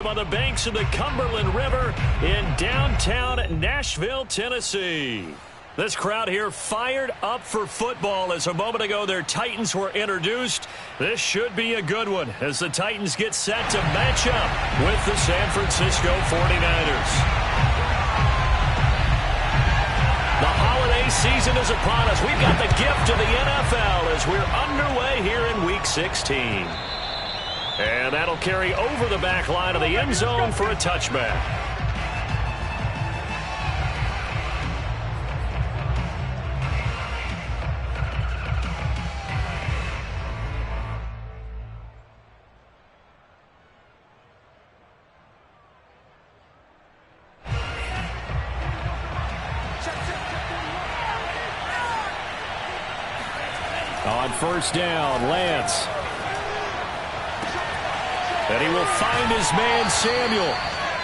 On the banks of the Cumberland River in downtown Nashville, Tennessee. This crowd here fired up for football as a moment ago their Titans were introduced. This should be a good one as the Titans get set to match up with the San Francisco 49ers. The holiday season is upon us. We've got the gift of the NFL as we're underway here in Week 16. And that'll carry over the back line of the end zone for a touchback. On first down, Lance. And he will find his man, Samuel.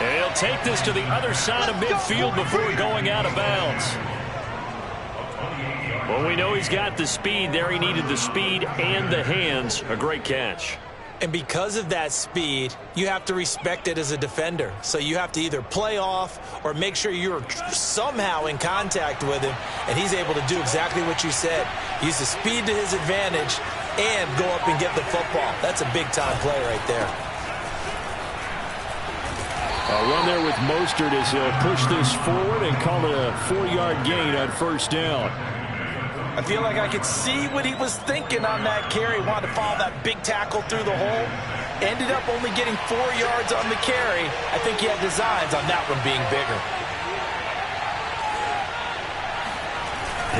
And he'll take this to the other side of midfield before going out of bounds. Well, we know he's got the speed there. He needed the speed and the hands. A great catch. And because of that speed, you have to respect it as a defender. So you have to either play off or make sure you're somehow in contact with him. And he's able to do exactly what you said. Use the speed to his advantage and go up and get the football. That's a big-time play right there. A run there with Mostert as he'll push this forward and call it a 4-yard gain on first down. I feel like I could see what he was thinking on that carry. Wanted to follow that big tackle through the hole. Ended up only getting 4 yards on the carry. I think he had designs on that one being bigger.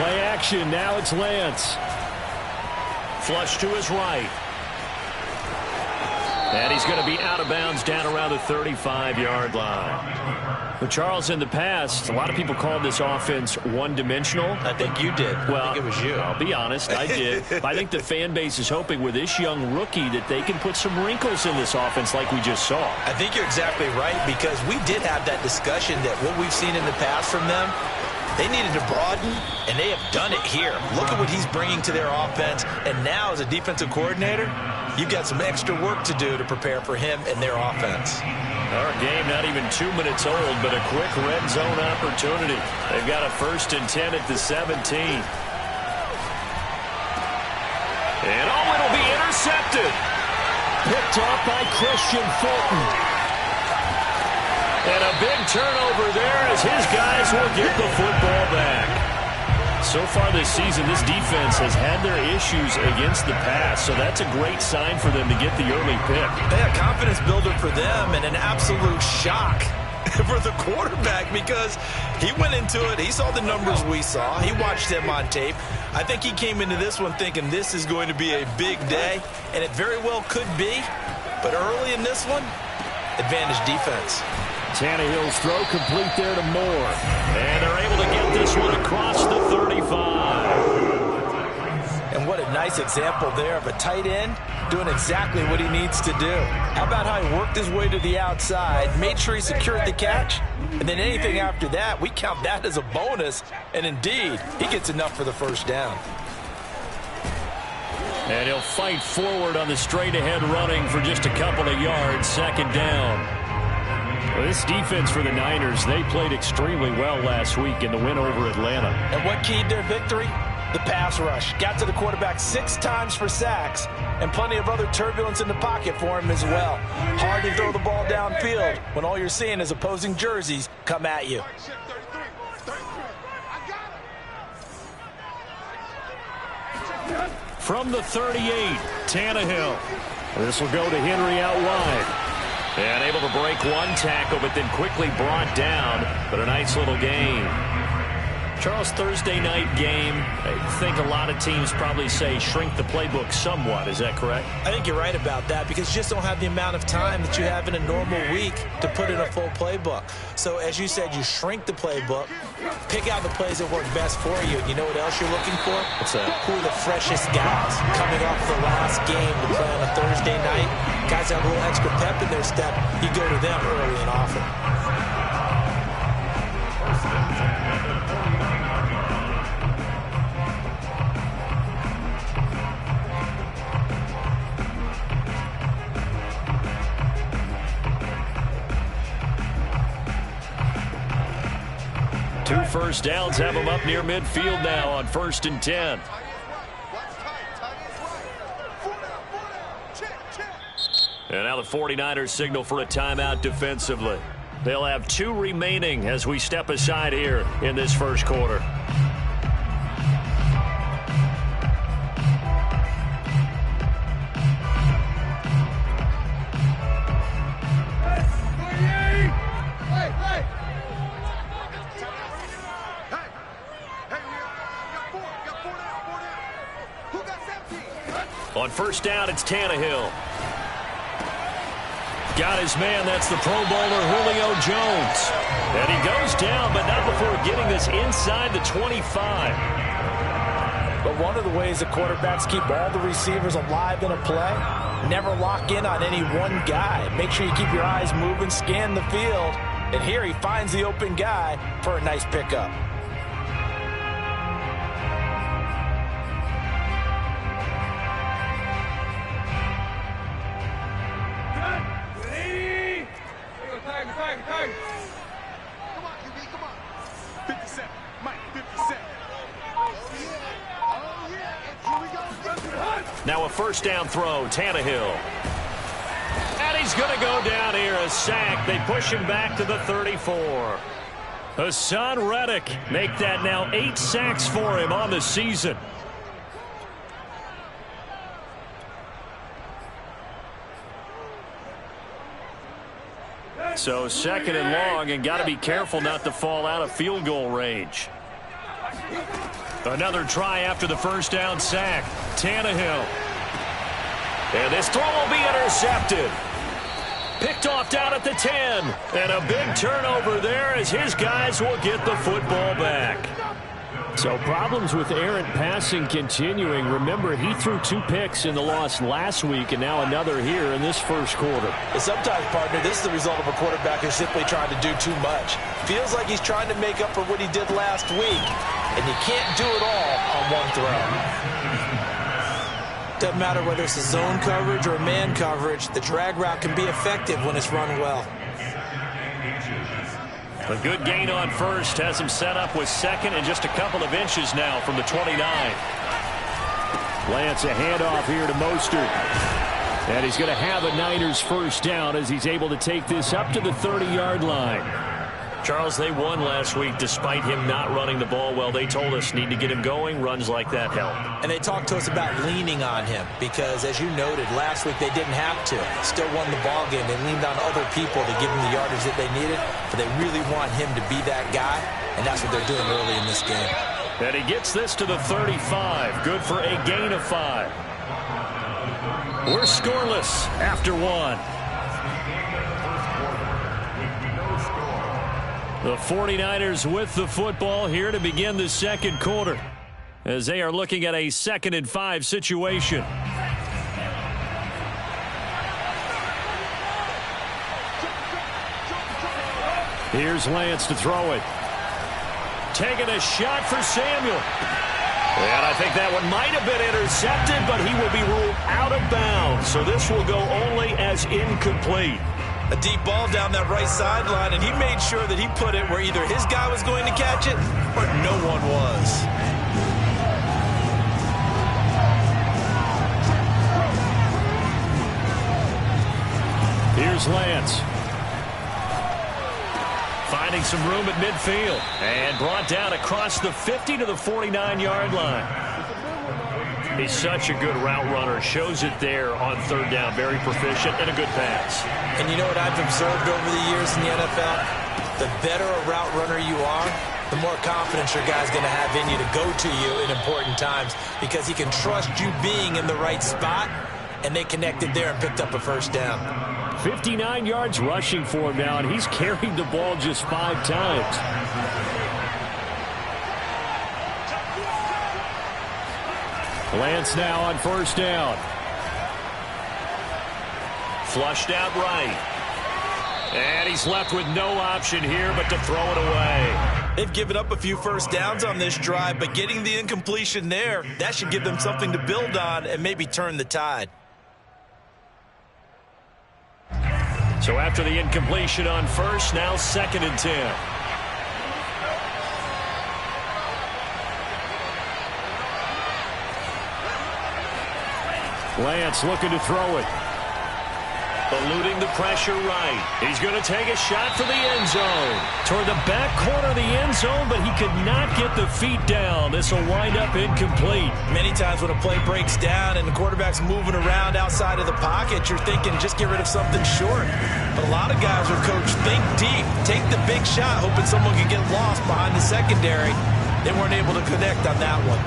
Play action. Now it's Lance. Flush to his right. And he's going to be out of bounds down around the 35-yard line. But Charles, in the past, a lot of people called this offense one-dimensional. I think you did. Well, I think it was you. I'll be honest, I did. I think the fan base is hoping with this young rookie that they can put some wrinkles in this offense like we just saw. I think you're exactly right because we did have that discussion that what we've seen in the past from them, they needed to broaden, and they have done it here. Look at what he's bringing to their offense. And now, as a defensive coordinator, you've got some extra work to do to prepare for him and their offense. Our game not even 2 minutes old, but a quick red zone opportunity. They've got a 1st and 10 at the 17. And it'll be intercepted. Picked off by Christian Fulton. And a big turnover there as his guys will get the football back. So far this season, this defense has had their issues against the pass, so that's a great sign for them to get the early pick. Yeah, confidence builder for them and an absolute shock for the quarterback because he went into it. He saw the numbers we saw. He watched them on tape. I think he came into this one thinking this is going to be a big day, and it very well could be. But early in this one, advantage defense. Tannehill's throw complete there to Moore. And they're able to get this one across the 35. And what a nice example there of a tight end doing exactly what he needs to do. How about how he worked his way to the outside, made sure he secured the catch, and then anything after that, we count that as a bonus. And indeed, he gets enough for the first down. And he'll fight forward on the straight-ahead running for just a couple of yards, 2nd down. Well, this defense for the Niners, they played extremely well last week in the win over Atlanta. And what keyed their victory? The pass rush. Got to the quarterback 6 times for sacks, and plenty of other turbulence in the pocket for him as well. Hard to throw the ball downfield when all you're seeing is opposing jerseys come at you. From the 38, Tannehill. This will go to Henry out wide. And able to break one tackle, but then quickly brought down. But a nice little gain. Charles, Thursday night game, I think a lot of teams probably say shrink the playbook somewhat. Is that correct? I think you're right about that because you just don't have the amount of time that you have in a normal week to put in a full playbook. So as you said, you shrink the playbook, pick out the plays that work best for you. You know what else you're looking for? What's that? Who are the freshest guys coming off the last game to play on a Thursday night? Guys have a little extra pep in their step. You go to them early and often. 2 first downs have him up near midfield now on 1st and 10. And now the 49ers signal for a timeout defensively. They'll have 2 remaining as we step aside here in this first quarter. On 1st down, it's Tannehill. Got his man. That's the Pro Bowler Julio Jones. And he goes down, but not before getting this inside the 25. But one of the ways that quarterbacks keep all the receivers alive in a play, never lock in on any one guy. Make sure you keep your eyes moving, scan the field. And here he finds the open guy for a nice pickup. Now a 1st down throw, Tannehill. And he's going to go down here, a sack. They push him back to the 34. Hassan Reddick make that now 8 sacks for him on the season. So 2nd and long, and got to be careful not to fall out of field goal range. Another try after the 1st down sack. Tannehill. And this throw will be intercepted. Picked off down at the 10. And a big turnover there as his guys will get the football back. So problems with errant passing continuing. Remember, he threw 2 picks in the loss last week, and now another here in this first quarter. Sometimes, partner, this is the result of a quarterback who's simply trying to do too much. Feels like he's trying to make up for what he did last week, and you can't do it all on one throw. Doesn't matter whether it's a zone coverage or a man coverage, the drag route can be effective when it's run well. A good gain on 1st has him set up with 2nd and just a couple of inches now from the 29. Lance, a handoff here to Mostert. And he's going to have a Niners 1st down as he's able to take this up to the 30-yard line. Charles, they won last week despite him not running the ball well. They told us need to get him going. Runs like that help. And they talked to us about leaning on him because, as you noted, last week they didn't have to. Still won the ball game. They leaned on other people to give them the yardage that they needed, but they really want him to be that guy, and that's what they're doing early in this game. And he gets this to the 35. Good for a gain of 5. We're scoreless after 1. The 49ers with the football here to begin the second quarter as they are looking at a 2nd and 5 situation. Here's Lance to throw it. Taking a shot for Samuel. And I think that one might have been intercepted, but he will be ruled out of bounds. So this will go only as incomplete. A deep ball down that right sideline, and he made sure that he put it where either his guy was going to catch it or no one was. Here's Lance. Finding some room at midfield. And brought down across the 50 to the 49-yard line. He's such a good route runner. Shows it there on 3rd down. Very proficient and a good pass. And you know what I've observed over the years in the NFL? The better a route runner you are, the more confidence your guy's going to have in you to go to you in important times because he can trust you being in the right spot, and they connected there and picked up a 1st down. 59 yards rushing for him now, and he's carried the ball just 5 times. Lance now on 1st down. Flushed out right. And he's left with no option here but to throw it away. They've given up a few 1st downs on this drive, but getting the incompletion there, that should give them something to build on and maybe turn the tide. So after the incompletion on 1st, now 2nd and 10. Lance looking to throw it. Eluding the pressure right. He's going to take a shot for the end zone. Toward the back corner of the end zone, but he could not get the feet down. This will wind up incomplete. Many times when a play breaks down and the quarterback's moving around outside of the pocket, you're thinking just get rid of something short. But a lot of guys are coached, think deep, take the big shot, hoping someone can get lost behind the secondary. They weren't able to connect on that one.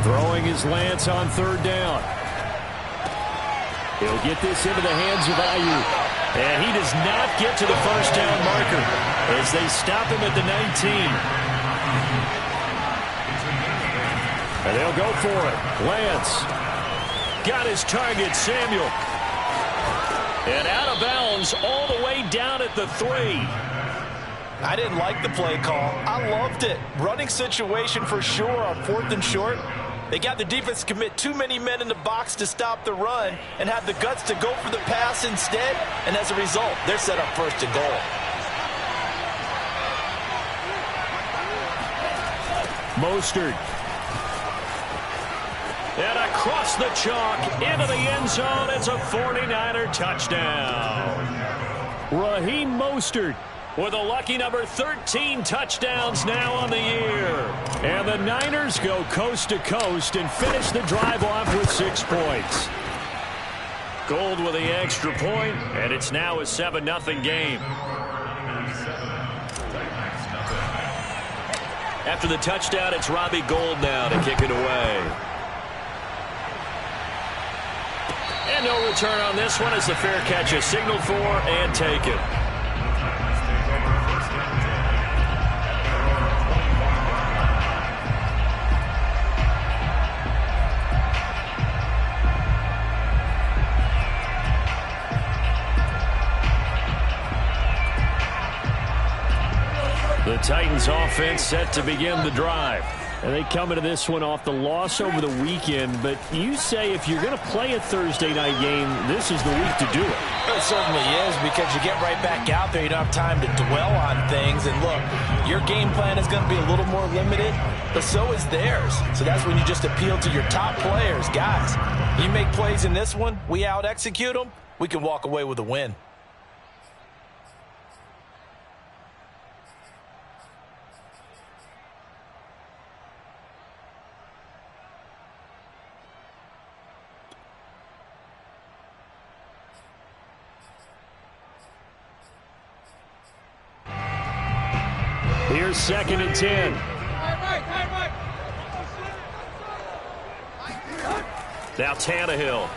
Throwing his Lance on third down. He'll get this into the hands of Ayuk. And he does not get to the first down marker as they stop him at the 19. And they'll go for it. Lance got his target, Samuel. And out of bounds all the way down at the 3. I didn't like the play call. I loved it. Running situation for sure on 4th and short. They got the defense to commit too many men in the box to stop the run and have the guts to go for the pass instead. And as a result, they're set up 1st and goal. Mostert. And across the chalk into the end zone. It's a 49er touchdown. Raheem Mostert with a lucky number 13 touchdowns now on the year. And the Niners go coast to coast and finish the drive off with 6 points. Gold with the extra point, and it's now a 7-0 game. After the touchdown, it's Robbie Gould now to kick it away. And no return on this one as the fair catch is signaled for and taken. The Titans offense set to begin the drive. And they come into this one off the loss over the weekend. But you say if you're going to play a Thursday night game, this is the week to do it. It certainly is, because you get right back out there. You don't have time to dwell on things. And look, your game plan is going to be a little more limited, but so is theirs. So that's when you just appeal to your top players. Guys, you make plays in this one, we out-execute them, we can walk away with a win. Here's 2nd and 10. Now Tannehill.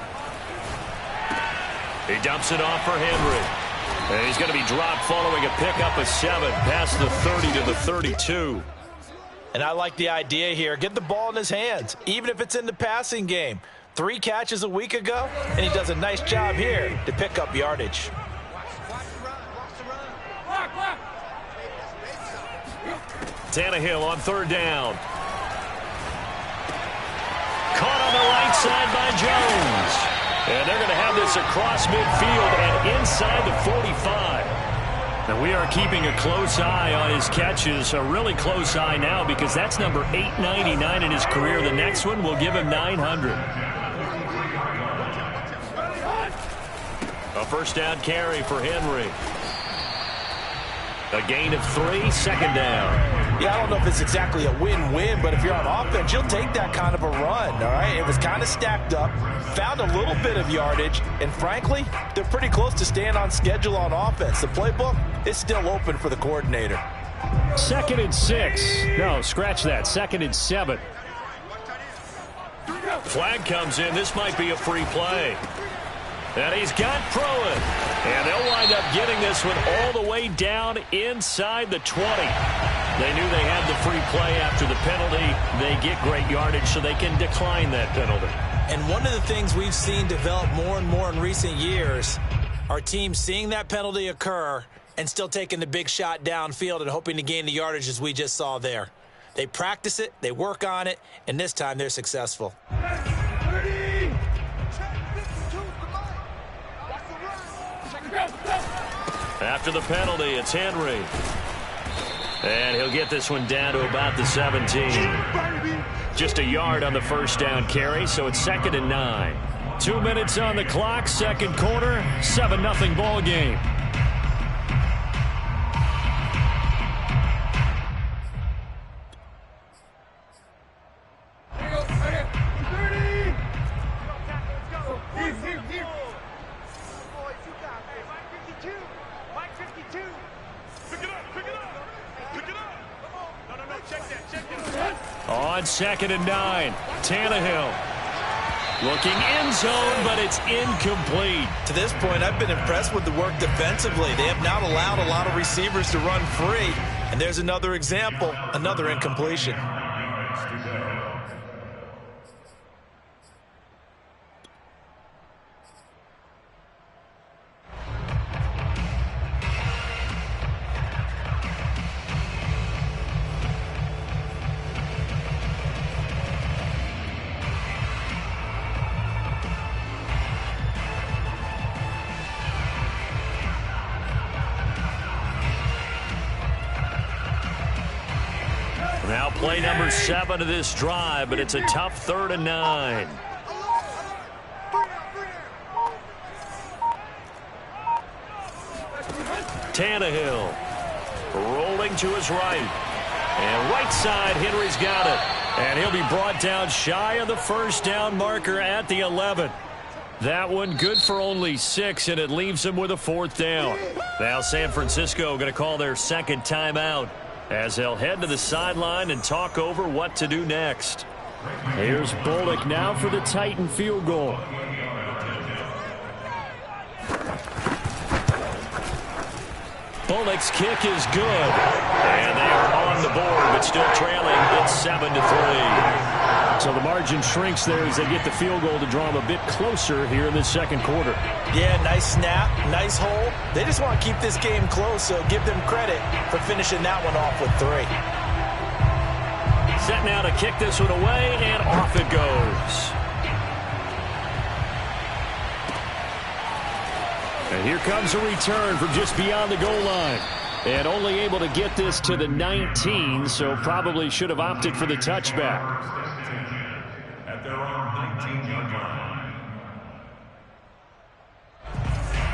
He dumps it off for Henry. And he's going to be dropped following a pickup of 7 past the 30 to the 32. And I like the idea here. Get the ball in his hands, even if it's in the passing game. 3 catches a week ago, and he does a nice job here to pick up yardage. Tannehill on 3rd down. Caught on the right side by Jones. And they're going to have this across midfield and inside the 45. And we are keeping a close eye on his catches, a really close eye now, because that's number 899 in his career. The next one will give him 900. A 1st down carry for Henry. A gain of 3, 2nd down. Yeah, I don't know if it's exactly a win-win, but if you're on offense, you'll take that kind of a run, all right? It was kind of stacked up, found a little bit of yardage, and frankly, they're pretty close to staying on schedule on offense. The playbook is still open for the coordinator. 2nd and 6. No, scratch that. 2nd and 7. Flag comes in. This might be a free play. And he's got Pruitt. And they'll wind up getting this one all the way down inside the 20. They knew they had the free play after the penalty. They get great yardage, so they can decline that penalty. And one of the things we've seen develop more and more in recent years are teams seeing that penalty occur and still taking the big shot downfield and hoping to gain the yardage as we just saw there. They practice it, they work on it, and this time they're successful. After the penalty, it's Henry. And he'll get this one down to about the 17. Just a yard on the first down carry, so it's 2nd and 9. 2 minutes on the clock, second quarter, 7-0 ball game. On 2nd and 9, Tannehill looking end zone, but it's incomplete. To this point, I've been impressed with the work defensively. They have not allowed a lot of receivers to run free. And there's another example, another incompletion. Now play number 7 of this drive, but it's a tough 3rd and 9. Tannehill rolling to his right. And right side, Henry's got it. And he'll be brought down shy of the first down marker at the 11. That one good for only 6, and it leaves him with a 4th down. Now San Francisco going to call their second timeout, as they'll head to the sideline and talk over what to do next. Here's Bullock now for the Titan field goal. Bullock's kick is good. And they are on the board, but still trailing. It's 7-3. So the margin shrinks there as they get the field goal to draw them a bit closer here in the second quarter. Yeah, nice snap, nice hole. They just want to keep this game close, so give them credit for finishing that one off with 3. Set now to kick this one away, and off it goes. And here comes a return from just beyond the goal line. And only able to get this to the 19, so probably should have opted for the touchback. At their own 19-yard line.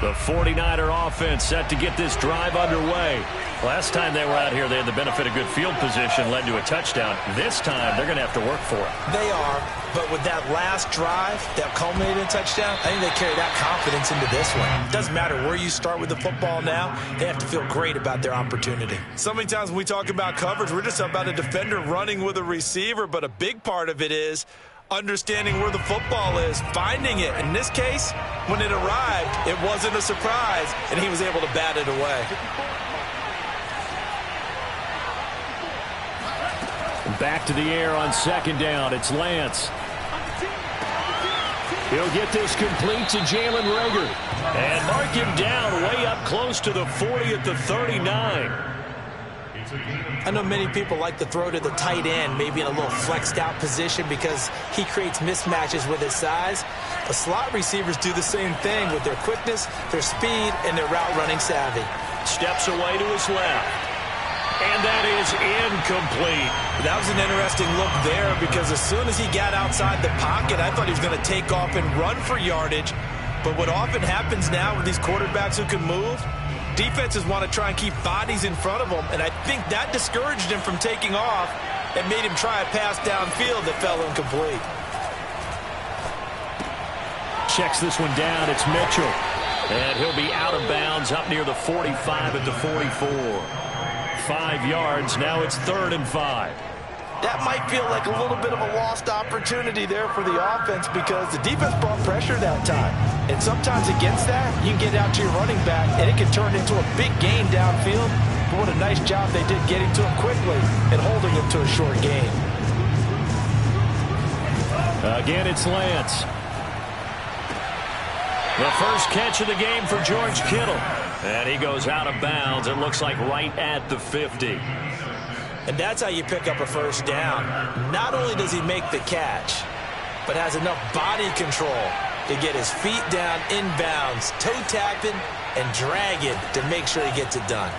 The 49er offense set to get this drive underway. Last time they were out here, they had the benefit of good field position, led to a touchdown. This time, they're going to have to work for it. They are, but with that last drive that culminated in a touchdown, I think they carry that confidence into this one. It doesn't matter where you start with the football now, they have to feel great about their opportunity. So many times when we talk about coverage, we're just about a defender running with a receiver, but a big part of it is understanding where the football is, finding it. In this case, when it arrived, it wasn't a surprise, and he was able to bat it away. Back to the air on second down. It's Lance. He'll get this complete to Jalen Reagor. And mark him down way up close to the 40 at the 39. I know many people like to throw to the tight end, maybe in a little flexed out position because he creates mismatches with his size. But slot receivers do the same thing with their quickness, their speed, and their route running savvy. Steps away to his left. And that is incomplete. That was an interesting look there because as soon as he got outside the pocket, I thought he was going to take off and run for yardage. But what often happens now with these quarterbacks who can move, defenses want to try and keep bodies in front of them, and I think that discouraged him from taking off and made him try a pass downfield that fell incomplete. Checks this one down. It's Mitchell. And he'll be out of bounds up near the 45 at the 44. 5 yards. Now it's 3rd and 5. That might feel like a little bit of a lost opportunity there for the offense because the defense brought pressure that time. And sometimes against that, you can get out to your running back, and it can turn into a big gain downfield. But what a nice job they did getting to him quickly and holding him to a short gain. Again, it's Lance. The first catch of the game for George Kittle. And he goes out of bounds. It looks like right at the 50. And that's how you pick up a first down. Not only does he make the catch, but has enough body control to get his feet down inbounds, toe tapping, and dragging to make sure he gets it done.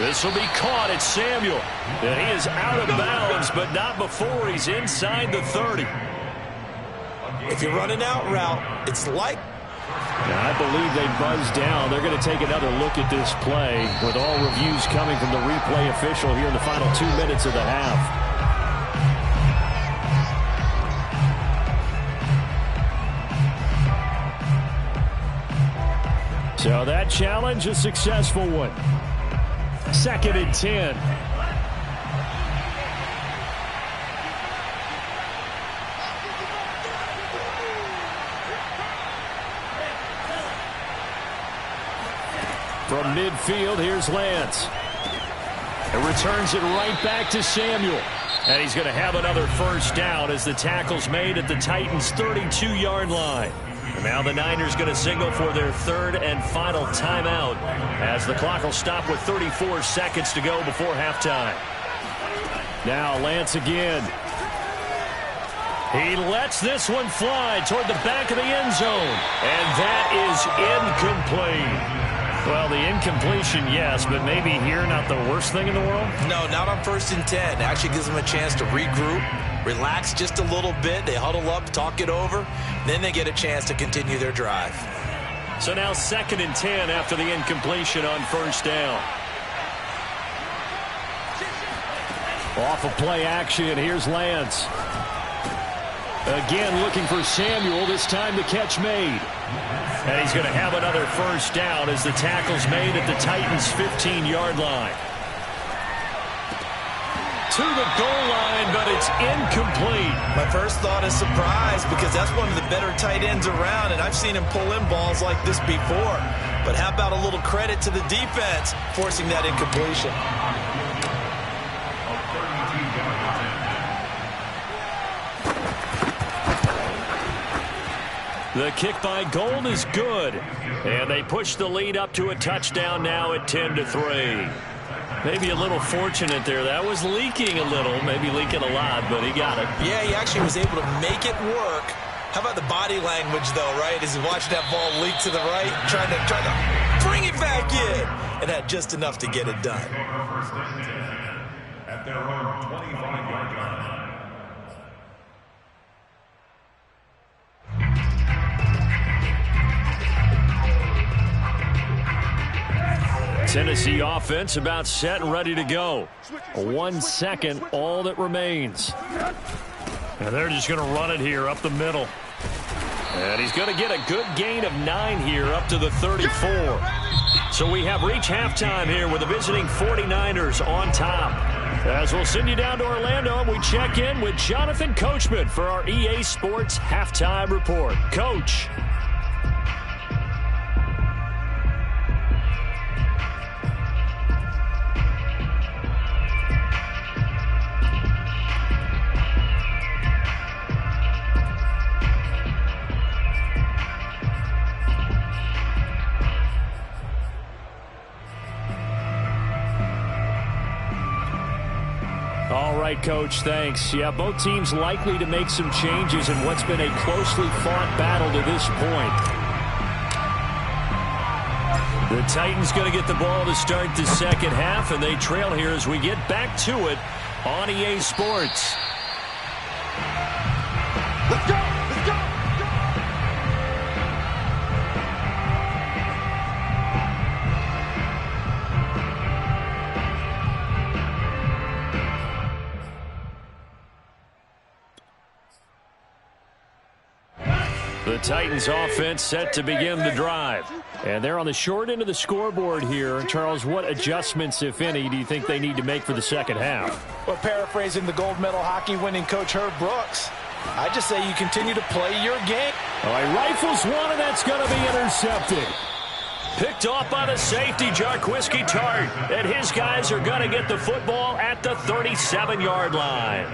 This will be caught at Samuel. And he is out of bounds, but not before he's inside the 30. If you're running out route, it's like... Now, I believe they buzzed down. They're going to take another look at this play with all reviews coming from the replay official here in the final 2 minutes of the half. So that challenge, a successful one. 2nd and 10. From midfield, here's Lance. And returns it right back to Samuel. And he's going to have another first down as the tackle's made at the Titans' 32-yard line. And now the Niners going to signal for their 3rd and final timeout as the clock will stop with 34 seconds to go before halftime. Now Lance again. He lets this one fly toward the back of the end zone. And that is incomplete. Well, the incompletion, yes, but maybe here not the worst thing in the world? No, not on 1st and 10. It actually gives them a chance to regroup, relax just a little bit. They huddle up, talk it over. Then they get a chance to continue their drive. So now 2nd and 10 after the incompletion on 1st down. Off of play action, here's Lance. Again looking for Samuel, this time the catch made. And he's going to have another first down as the tackle's made at the Titans' 15-yard line. To the goal line, but it's incomplete. My first thought is surprise because that's one of the better tight ends around, and I've seen him pull in balls like this before. But how about a little credit to the defense forcing that incompletion? The kick by Gold is good. And they push the lead up to a touchdown now at 10-3. Maybe a little fortunate there. That was leaking a little, maybe leaking a lot, but he got it. Yeah, he actually was able to make it work. How about the body language, though, right? As he watched that ball leak to the right, trying to bring it back in. And had just enough to get it done. At their own 25-yard line. Tennessee offense about set and ready to go. 1 second, all that remains. And they're just going to run it here up the middle. And he's going to get a good gain of 9 here up to the 34. So we have reached halftime here with the visiting 49ers on top. As we'll send you down to Orlando, and we check in with Jonathan Coachman for our EA Sports Halftime Report. Coach. All right, Coach, thanks. Yeah, both teams likely to make some changes in what's been a closely fought battle to this point. The Titans going to get the ball to start the second half, and they trail here as we get back to it on EA Sports. Let's go! Let's go! The Titans offense set to begin the drive. And they're on the short end of the scoreboard here. And Charles, what adjustments, if any, do you think they need to make for the second half? Well, paraphrasing the gold medal hockey winning coach Herb Brooks, I just say you continue to play your game. All right, rifles one, and that's going to be intercepted. Picked off by the safety, Jarquiski Tart. And his guys are going to get the football at the 37-yard line.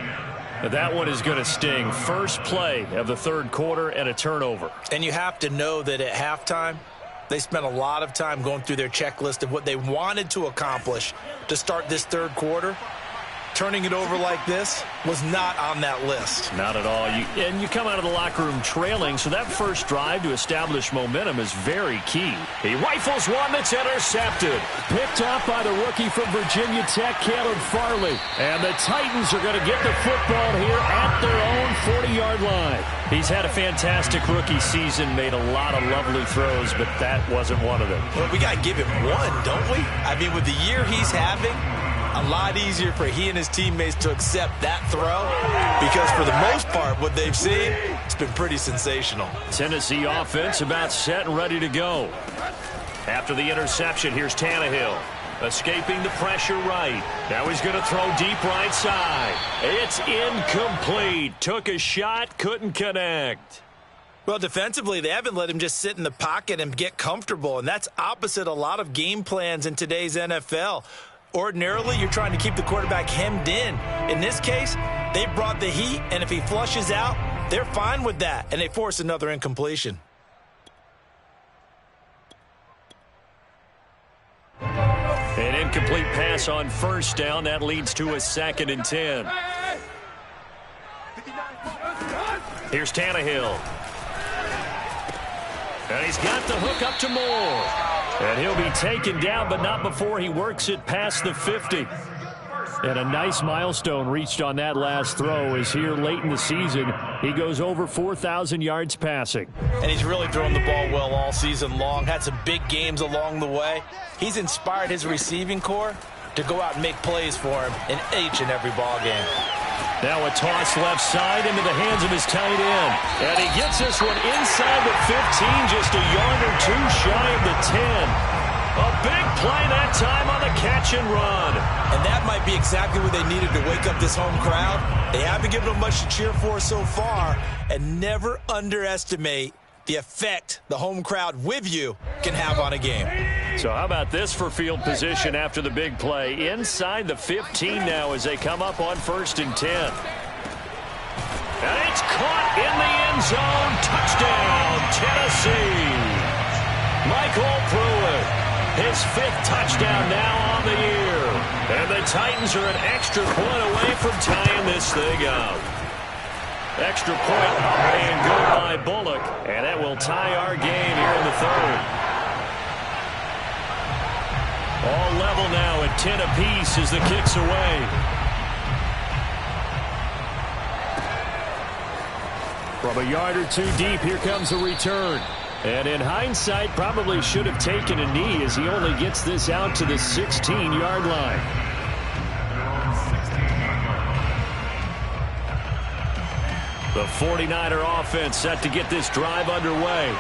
That one is going to sting. First play of the third quarter and a turnover. And you have to know that at halftime, they spent a lot of time going through their checklist of what they wanted to accomplish to start this third quarter. turning it over like this was not on that list. Not at all. You come out of the locker room trailing, so that first drive to establish momentum is very key. He rifles one that's intercepted. Picked off by the rookie from Virginia Tech, Caleb Farley. And the Titans are going to get the football here at their own 40-yard line. He's had a fantastic rookie season, made a lot of lovely throws, but that wasn't one of them. Well, we got to give him one, don't we? I mean, with the year he's having, a lot easier for he and his teammates to accept that throw because for the most part, what they've seen, it's been pretty sensational. Tennessee offense about set and ready to go. After the interception, here's Tannehill. Escaping the pressure right. Now he's going to throw deep right side. It's incomplete. Took a shot, couldn't connect. Well, defensively, they haven't let him just sit in the pocket and get comfortable, and that's opposite a lot of game plans in today's NFL. Ordinarily, you're trying to keep the quarterback hemmed in. In this case, they brought the heat, and if he flushes out, they're fine with that, and they force another incompletion. An incomplete pass on first down. That leads to a 2nd and 10. Here's Tannehill. And he's got the hook up to Moore. And he'll be taken down, but not before he works it past the 50. And a nice milestone reached on that last throw is here late in the season. He goes over 4,000 yards passing. And he's really thrown the ball well all season long. Had some big games along the way. He's inspired his receiving corps to go out and make plays for him in each and every ball game. Now a toss left side into the hands of his tight end. And he gets this one inside the 15, just a yard or two shy of the 10. A big play that time on the catch and run. And that might be exactly what they needed to wake up this home crowd. They haven't given them much to cheer for so far. And never underestimate the effect the home crowd with you can have on a game. So how about this for field position after the big play? Inside the 15 now as they come up on 1st and 10. And it's caught in the end zone. Touchdown, Tennessee. Michael Pruitt. His 5th touchdown now on the year. And the Titans are an extra point away from tying this thing up. Extra point up and good by Bullock. And that will tie our game here in the 3rd. All level now at 10 apiece as the kick's away. From a yard or two deep, here comes the return. And in hindsight, probably should have taken a knee as he only gets this out to the 16-yard line. The 49er offense set to get this drive underway.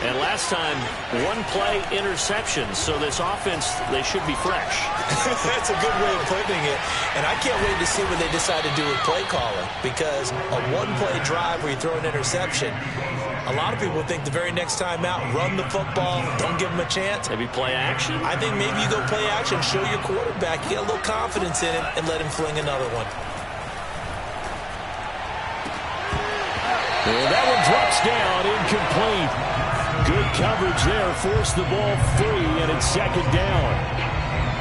And last time, one play interception. So this offense, they should be fresh. That's a good way of putting it. And I can't wait to see what they decide to do with play calling. Because a one-play drive where you throw an interception, a lot of people think the very next time out, run the football, don't give them a chance. Maybe play action? I think maybe you go play action, show your quarterback, you get a little confidence in him, and let him fling another one. And that one drops down, incomplete. Good coverage there, forced the ball free, and it's 2nd down.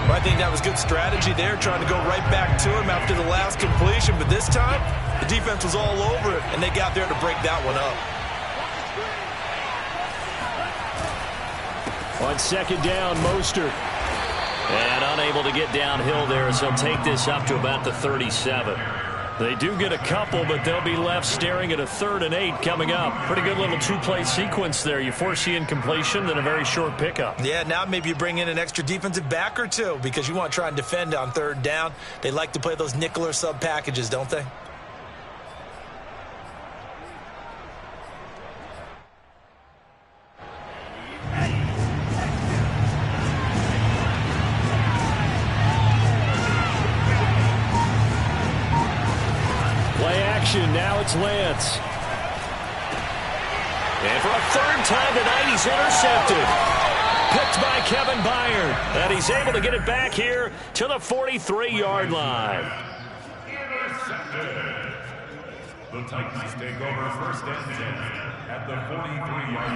Well, I think that was good strategy there, trying to go right back to him after the last completion. But this time, the defense was all over it, and they got there to break that one up. On 2nd down, Mostert. And unable to get downhill there, so he'll take this up to about the 37. They do get a couple, but they'll be left staring at a 3rd and 8 coming up. Pretty good little 2-play sequence there. You force the incompletion, then a very short pickup. Yeah, now maybe you bring in an extra defensive back or two because you want to try and defend on 3rd down. They like to play those nickel or sub packages, don't they? Now it's Lance. And for a 3rd time tonight, he's intercepted. Picked by Kevin Byard. And he's able to get it back here to the 43-yard line. Intercepted. The Titans take over 1st and 10 at the 43-yard line.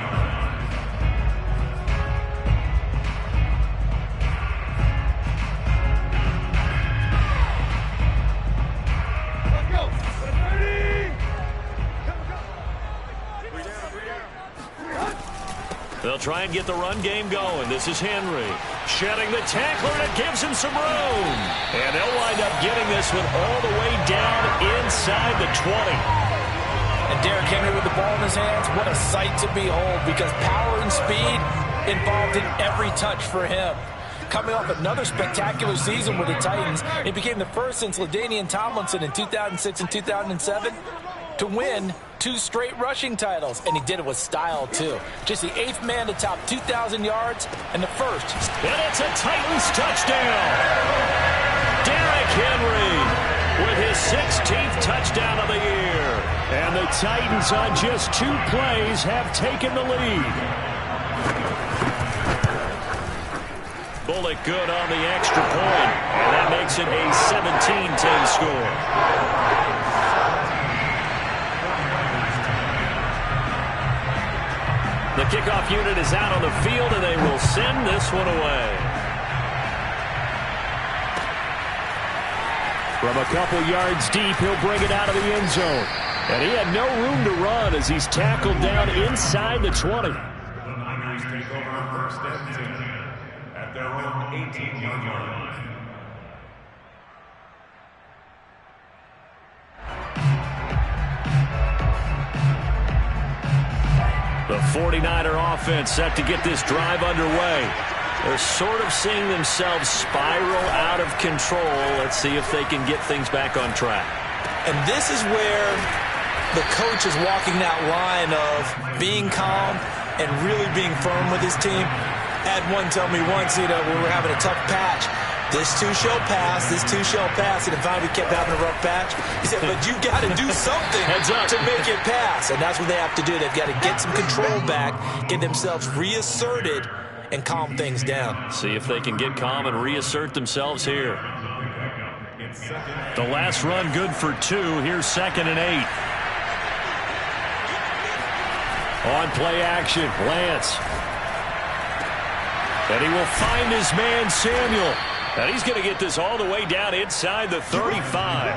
They'll try and get the run game going. This is Henry. Shedding the tackler, and it gives him some room. And they'll wind up getting this one all the way down inside the 20. And Derrick Henry with the ball in his hands, what a sight to behold, because power and speed involved in every touch for him. Coming off another spectacular season with the Titans, he became the first since LaDainian Tomlinson in 2006 and 2007 to win 2 straight rushing titles, and he did it with style, too. Just the 8th man to top 2,000 yards, and the first. And it's a Titans touchdown. Derrick Henry with his 16th touchdown of the year. And the Titans on just 2 plays have taken the lead. Bullock good on the extra point, and that makes it a 17-10 score. The kickoff unit is out on the field, and they will send this one away. From a couple yards deep, he'll bring it out of the end zone. And he had no room to run as he's tackled down inside the 20. The Niners take over first and 10 at their own 18-yard line. The 49er offense set to get this drive underway. They're sort of seeing themselves spiral out of control. Let's see if they can get things back on track. And this is where the coach is walking that line of being calm and really being firm with his team. I had one tell me once, we were having a tough patch. This too shall pass, this too shall pass. And finally we kept having a rough patch. He said, but you got to do something to make it pass. And that's what they have to do. They've got to get some control back, get themselves reasserted, and calm things down. See if they can get calm and reassert themselves here. The last run good for 2. Here's 2nd and 8. On play action, Lance. And he will find his man, Samuel. And he's going to get this all the way down inside the 35.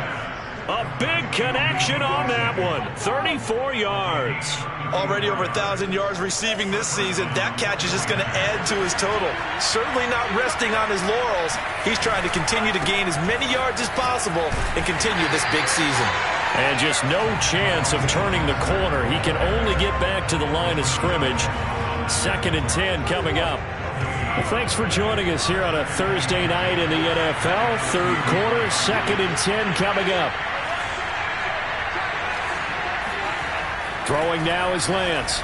A big connection on that one. 34 yards. Already over 1,000 yards receiving this season. That catch is just going to add to his total. Certainly not resting on his laurels. He's trying to continue to gain as many yards as possible and continue this big season. And just no chance of turning the corner. He can only get back to the line of scrimmage. 2nd and 10 coming up. Well, thanks for joining us here on a Thursday night in the NFL. 3rd quarter, 2nd and 10 coming up. Throwing now is Lance.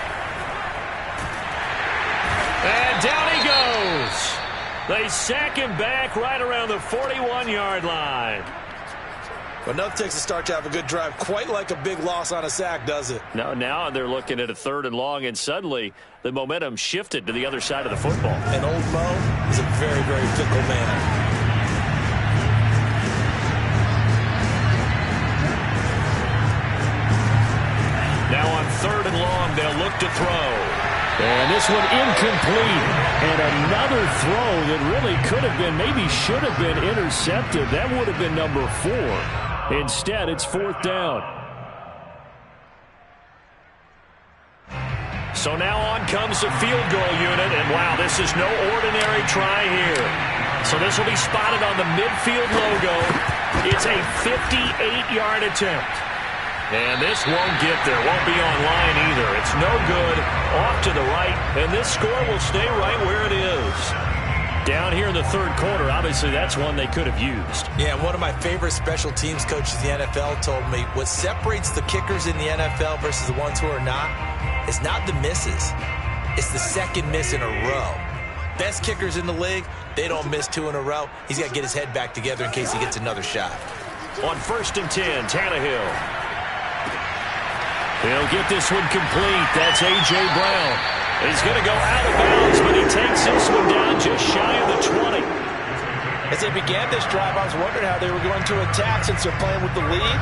And down he goes. They sack him back right around the 41-yard line. But nothing takes a start to have a good drive quite like a big loss on a sack, does it? No, now they're looking at a 3rd and long, and suddenly the momentum shifted to the other side of the football. And old Mo is a very, very fickle man. Now on 3rd and long, they'll look to throw. And this one incomplete. And another throw that really could have been, maybe should have been intercepted. That would have been number 4. Instead, it's 4th down. So now on comes the field goal unit. And wow, this is no ordinary try here. So this will be spotted on the midfield logo. It's a 58-yard attempt. And this won't get there. Won't be online either. It's no good. Off to the right. And this score will stay right where it is. Down here in the 3rd quarter, obviously that's one they could have used. Yeah, one of my favorite special teams coaches in the NFL told me what separates the kickers in the NFL versus the ones who are not is not the misses. It's the 2nd miss in a row. Best kickers in the league, they don't miss 2 in a row. He's got to get his head back together in case he gets another shot. On 1st and 10, Tannehill. He'll get this one complete. That's A.J. Brown. He's going to go out of bounds, but he takes this one down just shy of the 20. As they began this drive, I was wondering how they were going to attack since they're playing with the lead.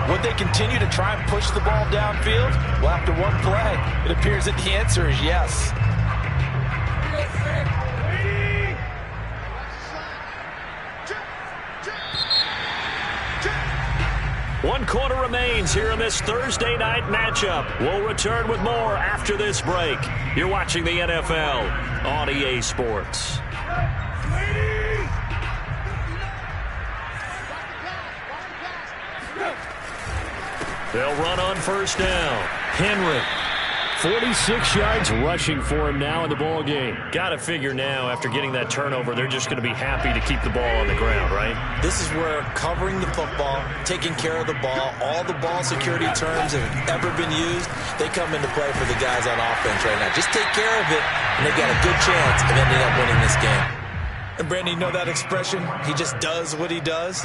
Would they continue to try and push the ball downfield? Well, after one play, it appears that the answer is yes. 1 quarter remains here in this Thursday night matchup. We'll return with more after this break. You're watching the NFL on EA Sports. They'll run on first down. Henry. 46 yards rushing for him now in the ball game. Got to figure now, after getting that turnover, they're just going to be happy to keep the ball on the ground, right? This is where covering the football, taking care of the ball, all the ball security terms that have ever been used, they come into play for the guys on offense right now. Just take care of it, and they've got a good chance of ending up winning this game. And Brandon, you know that expression? He just does what he does?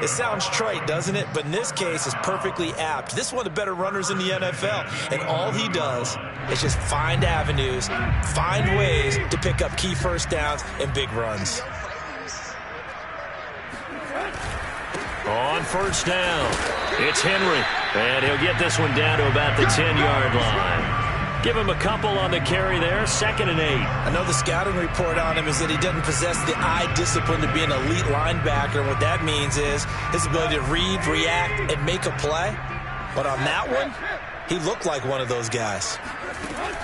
It sounds trite, doesn't it? But in this case, it's perfectly apt. This is one of the better runners in the NFL. And all he does is just find avenues, find ways to pick up key first downs and big runs. On first down, it's Henry. And he'll get this one down to about the 10-yard line. Give him a couple on the carry there, 2nd and 8. I know the scouting report on him is that he doesn't possess the eye discipline to be an elite linebacker. What that means is his ability to read, react, and make a play. But on that one, he looked like one of those guys.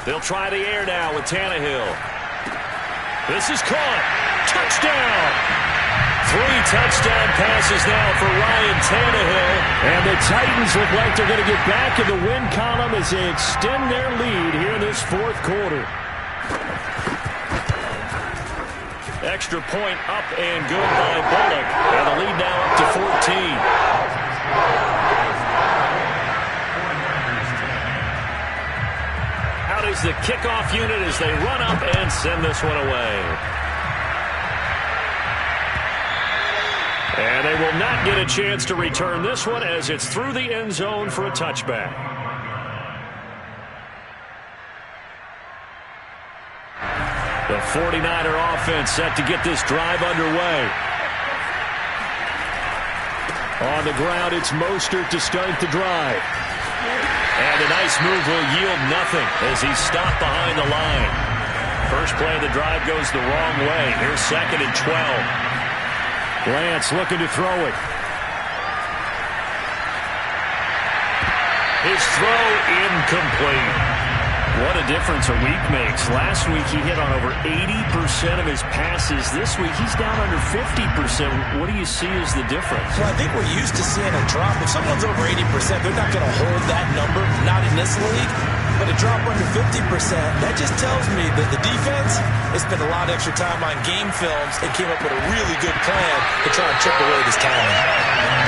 They'll try the air now with Tannehill. This is caught. Touchdown! 3 touchdown passes now for Ryan Tannehill. And the Titans look like they're going to get back in the win column as they extend their lead here in this 4th quarter. Extra point up and good by Bullock. And the lead now up to 14. Out is the kickoff unit as they run up and send this one away. And they will not get a chance to return this one as it's through the end zone for a touchback. The 49er offense set to get this drive underway. On the ground, it's Mostert to start the drive. And a nice move will yield nothing as he's stopped behind the line. First play of the drive goes the wrong way. Here's 2nd and 12. Lance looking to throw it. His throw incomplete. What a difference a week makes. Last week he hit on over 80% of his passes. This week he's down under 50%. What do you see as the difference? Well, I think we're used to seeing a drop. If someone's over 80%, they're not going to hold that number, not in this league. But a drop under 50%, that just tells me that the defense has spent a lot of extra time on game films and came up with a really good plan to try and chip away this timing.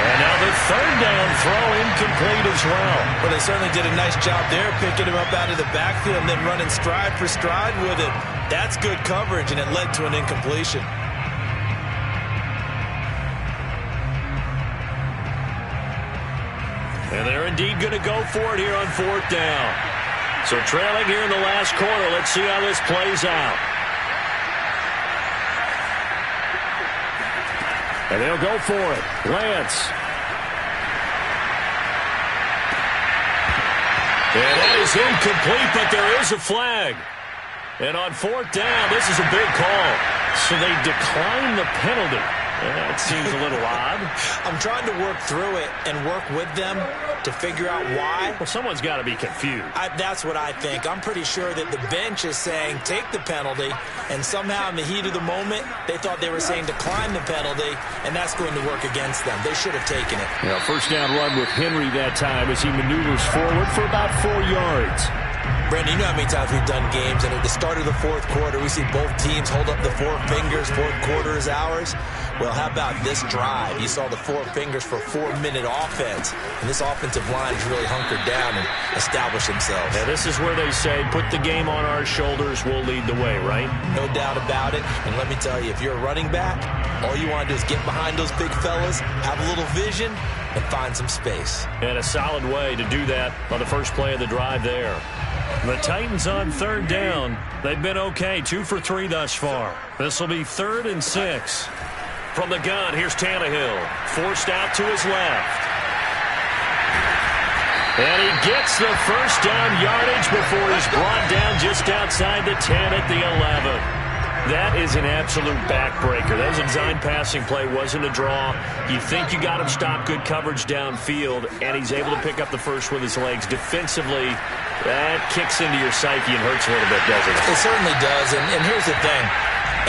And now the 3rd down throw incomplete as well. But they certainly did a nice job there, picking him up out of the backfield and then running stride for stride with it. That's good coverage, and it led to an incompletion. And they're indeed going to go for it here on 4th down. So trailing here in the last quarter, let's see how this plays out. And they'll go for it. Lance. And that is incomplete, but there is a flag. And on 4th down, this is a big call. So they decline the penalty. That seems a little odd. I'm trying to work through it and work with them to figure out why. Well, someone's got to be confused. That's what I think. I'm pretty sure that the bench is saying take the penalty, and somehow in the heat of the moment, they thought they were saying decline the penalty, and that's going to work against them. They should have taken it. Yeah, first down run with Henry that time as he maneuvers forward for about 4 yards. Brandon, you know how many times we've done games, and at the start of the 4th quarter, we see both teams hold up the 4 fingers, 4th quarter is ours. Well, how about this drive? You saw the 4 fingers for 4-minute offense, and this offensive line has really hunkered down and established themselves. Yeah, this is where they say, put the game on our shoulders, we'll lead the way, right? No doubt about it, and let me tell you, if you're a running back, all you want to do is get behind those big fellas, have a little vision, and find some space. And a solid way to do that on the first play of the drive there. The Titans on 3rd down. They've been okay, 2 for 3 thus far. This will be 3rd and 6. From the gun, here's Tannehill. Forced out to his left. And he gets the first down yardage before he's brought down just outside the 10 at the 11. That is an absolute backbreaker. That was a design passing play, wasn't a draw. You think you got him stopped, good coverage downfield, and he's able to pick up the first with his legs. Defensively, that kicks into your psyche and hurts a little bit, doesn't it? It certainly does, and here's the thing.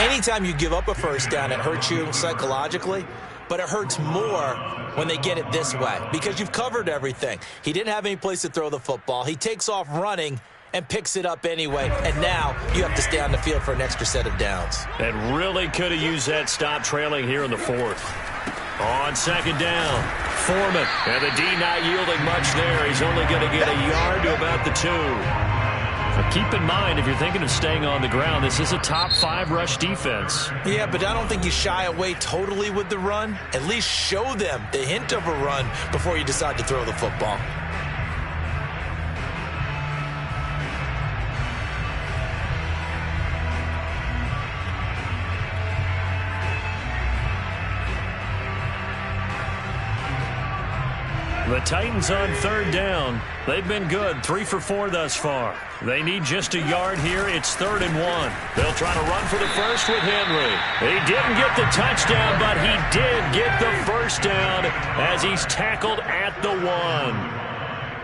Anytime you give up a first down, it hurts you psychologically, but it hurts more when they get it this way because you've covered everything. He didn't have any place to throw the football. He takes off running and picks it up anyway, and now you have to stay on the field for an extra set of downs. And really could have used that stop trailing here in the fourth. On second down, Foreman. And the D not yielding much there. He's only going to get a yard to about the 2. But keep in mind, if you're thinking of staying on the ground, this is a top 5 rush defense. Yeah, but I don't think you shy away totally with the run. At least show them the hint of a run before you decide to throw the football. The Titans on third down. They've been good, 3 for 4 thus far. They need just a yard here. It's 3rd and 1. They'll try to run for the first with Henry. He didn't get the touchdown, but he did get the first down as he's tackled at the 1.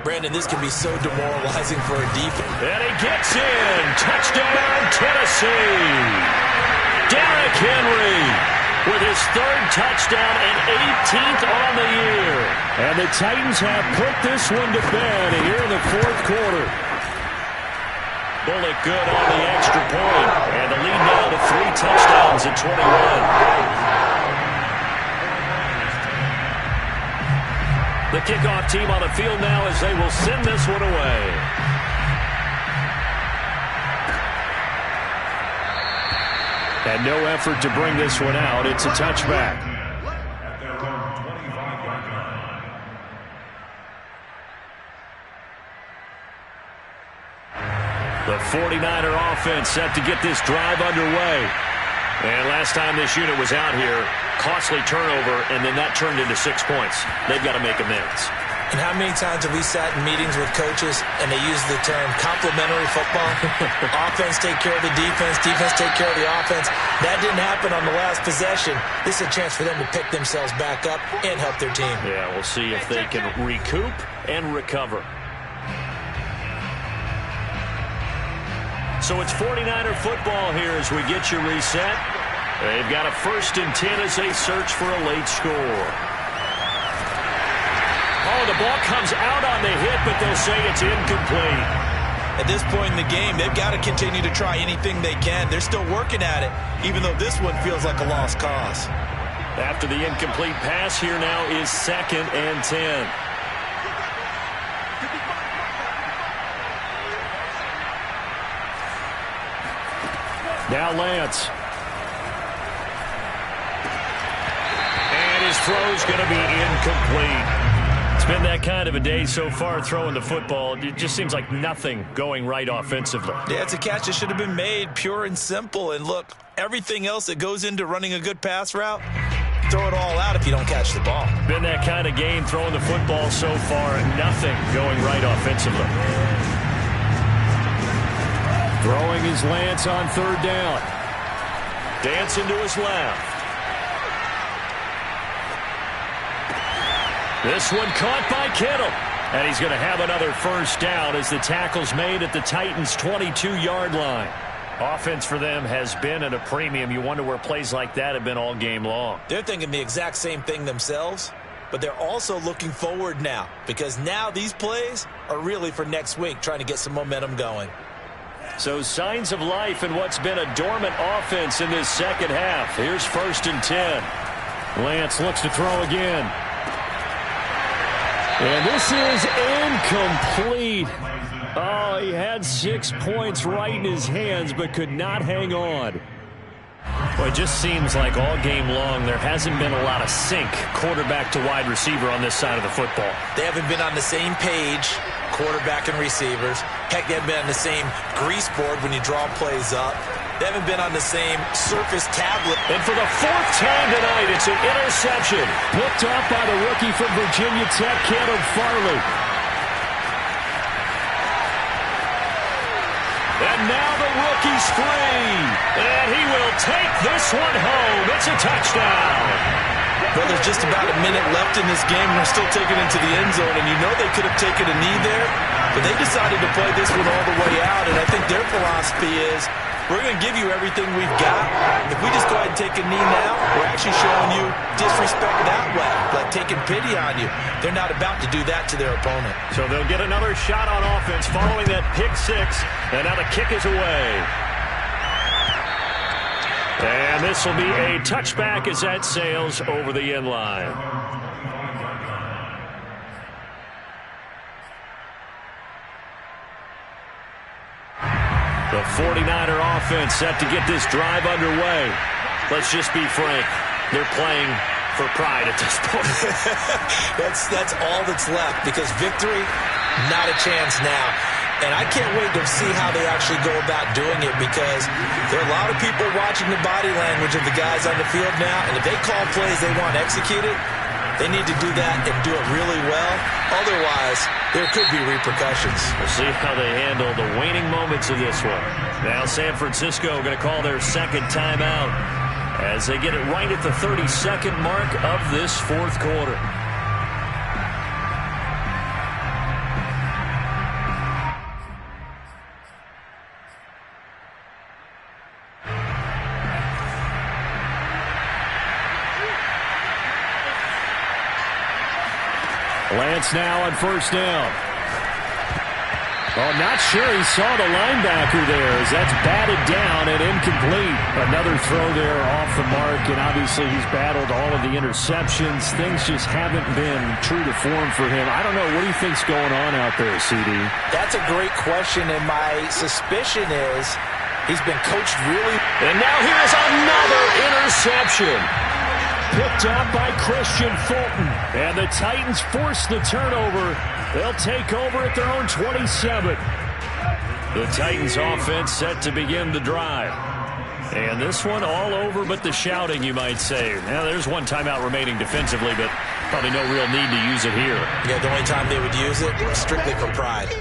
Brandon, this can be so demoralizing for a defense. And he gets in. Touchdown, Tennessee. Derrick Henry with his 3rd touchdown and 18th on the year. And the Titans have put this one to bed here in the 4th quarter. Bullock good on the extra point. And the lead now to 3 touchdowns at 21. The kickoff team on the field now as they will send this one away. And no effort to bring this one out. It's a touchback. The 49er offense set to get this drive underway. And last time this unit was out here, costly turnover, and then that turned into 6 points. They've got to make amends. And how many times have we sat in meetings with coaches and they use the term complementary football? Offense take care of the defense, defense take care of the offense. That didn't happen on the last possession. This is a chance for them to pick themselves back up and help their team. Yeah, we'll see if they can recoup and recover. So it's 49er football here as we get you reset. They've got a 1st and 10 as they search for a late score. Oh, the ball comes out on the hit, but they'll say it's incomplete. At this point in the game, they've got to continue to try anything they can. They're still working at it, even though this one feels like a lost cause. After the incomplete pass, here now is 2nd and 10. Now Lance. And his throw's going to be incomplete. It's been that kind of a day so far throwing the football. It just seems like nothing going right offensively. Yeah, it's a catch that should have been made, pure and simple. And look, everything else that goes into running a good pass route, throw it all out if you don't catch the ball. Been that kind of game throwing the football so far, nothing going right offensively. Throwing his Lance on 3rd down. Dancing to his left. This one caught by Kittle. And he's going to have another first down as the tackle's made at the Titans' 22-yard line. Offense for them has been at a premium. You wonder where plays like that have been all game long. They're thinking the exact same thing themselves, but they're also looking forward now because now these plays are really for next week, trying to get some momentum going. So signs of life in what's been a dormant offense in this second half. Here's 1st and 10. Lance looks to throw again. And this is incomplete. Oh, he had 6 points right in his hands, but could not hang on. Well, it just seems like all game long there hasn't been a lot of sync quarterback to wide receiver on this side of the football. They haven't been on the same page, quarterback and receivers. Heck, they haven't been on the same grease board when you draw plays up. They haven't been on the same surface tablet. And for the 4th time tonight, it's an interception. Picked up by the rookie from Virginia Tech, Caleb Farley. And now the rookie spree. And he will take this one home. It's a touchdown. Well, there's just about a minute left in this game. We're still taking it into the end zone, and you know they could have taken a knee there, but they decided to play this one all the way out, and I think their philosophy is, we're going to give you everything we've got. If we just go ahead and take a knee now, we're actually showing you disrespect that way, like taking pity on you. They're not about to do that to their opponent. So they'll get another shot on offense following that pick six, and now the kick is away. And this will be a touchback as that sails over the end line. The 49er offense set to get this drive underway. Let's just be frank. They're playing for pride at this point. That's all that's left, because victory, not a chance now. And I can't wait to see how they actually go about doing it, because there are a lot of people watching the body language of the guys on the field now, and if they call plays they want executed, they need to do that and do it really well. Otherwise, there could be repercussions. We'll see how they handle the waning moments of this one. Now San Francisco going to call their second timeout as they get it right at the 32nd mark of this fourth quarter. Lance now on first down. Oh, not sure he saw the linebacker there as that's batted down and incomplete. Another throw there off the mark, and obviously he's battled all of the interceptions. Things just haven't been true to form for him. I don't know. What do you think's going on out there, CD? That's a great question, and my suspicion is he's been coached really. And now here's another interception. Picked up by Christian Fulton. And the Titans force the turnover. They'll take over at their own 27. The Titans offense set to begin the drive. And this one all over but the shouting, you might say. Now, there's one timeout remaining defensively, but probably no real need to use it here. Yeah, the only time they would use it was strictly for pride.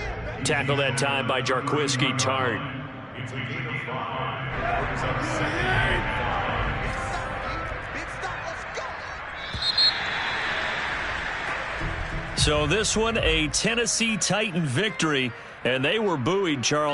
Tackle that time by Jarquiski Tart. So this one, a Tennessee Titan victory, and they were buoyed, Charles.